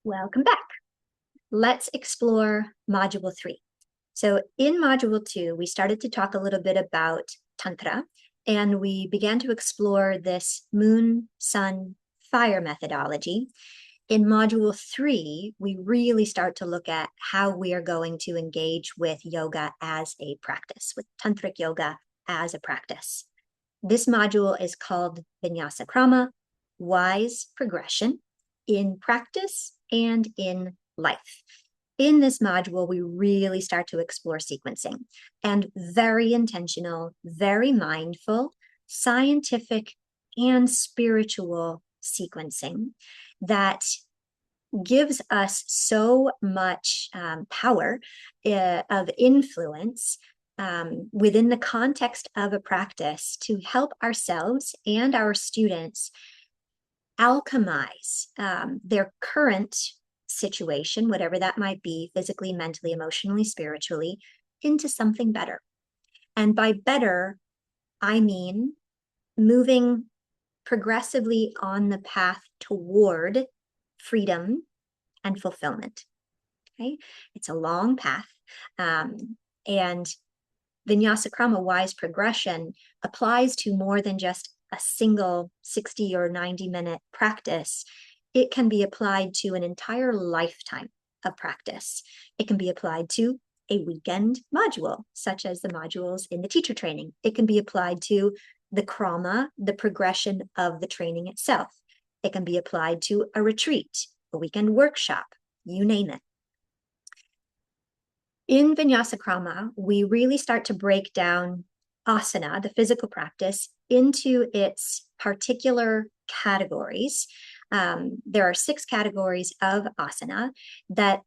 Welcome back. Let's explore Module 3. So in Module 2, we started to talk a little bit about Tantra, and we began to explore this moon, sun, fire methodology. In Module 3, we really start to look at how we are going to engage with yoga as a practice, with Tantric Yoga as a practice. This module is called Vinyasa Krama, Wise Progression, in practice and in life. In this module, we really start to explore sequencing and very intentional, very mindful, scientific, and spiritual sequencing that gives us so much power of influence within the context of a practice to help ourselves and our students alchemize their current situation, whatever that might be, physically, mentally, emotionally, spiritually, into something better. And by better, I mean moving progressively on the path toward freedom and fulfillment. Okay, it's a long path, and Vinyasa Krama, wise progression, applies to more than just a single 60 or 90-minute practice. It can be applied to an entire lifetime of practice. It can be applied to a weekend module, such as the modules in the teacher training. It can be applied to the krama, the progression of the training itself. It can be applied to a retreat, a weekend workshop, you name it. In Vinyasa Krama, we really start to break down asana, the physical practice, into its particular categories. There are 6 categories of asana that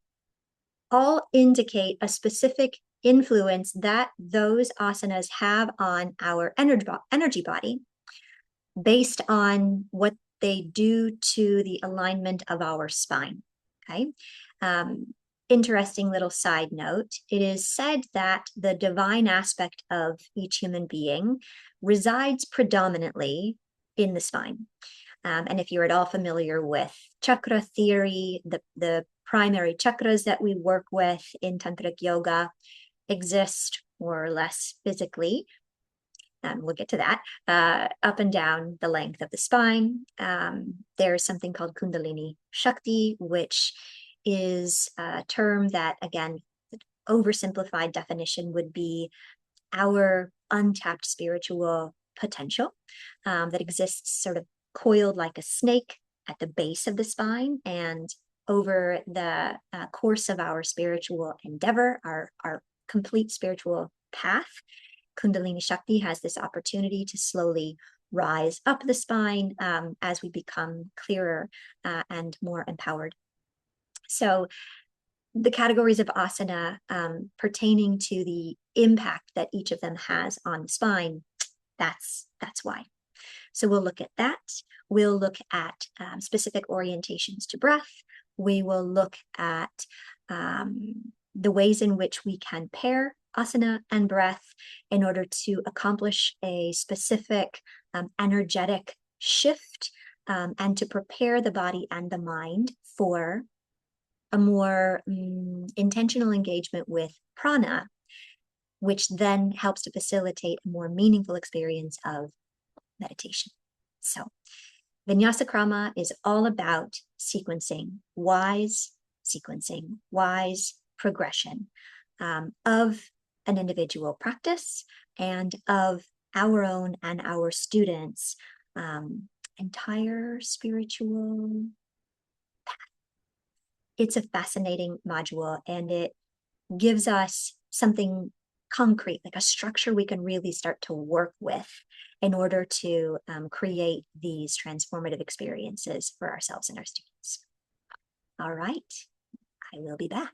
all indicate a specific influence that those asanas have on our energy body based on what they do to the alignment of our spine. Okay. Interesting little side note, it is said that the divine aspect of each human being resides predominantly in the spine. And if you're at all familiar with chakra theory, the primary chakras that we work with in Tantric Yoga exist more or less physically. We'll get to that, up and down the length of the spine. There's something called Kundalini Shakti, which is a term that, again, the oversimplified definition would be our untapped spiritual potential that exists sort of coiled like a snake at the base of the spine, and over the course of our spiritual endeavor, our complete spiritual path, Kundalini Shakti has this opportunity to slowly rise up the spine as we become clearer and more empowered. So the categories of asana pertaining to the impact that each of them has on the spine, that's why. So we'll look at that. We'll look at specific orientations to breath. We will look at the ways in which we can pair asana and breath in order to accomplish a specific energetic shift and to prepare the body and the mind for a more intentional engagement with prana, which then helps to facilitate a more meaningful experience of meditation. So Vinyasa Krama is all about sequencing, wise progression of an individual practice and of our own and our students' entire spiritual path. It's a fascinating module, and it gives us something concrete, like a structure we can really start to work with in order to create these transformative experiences for ourselves and our students. All right, I will be back.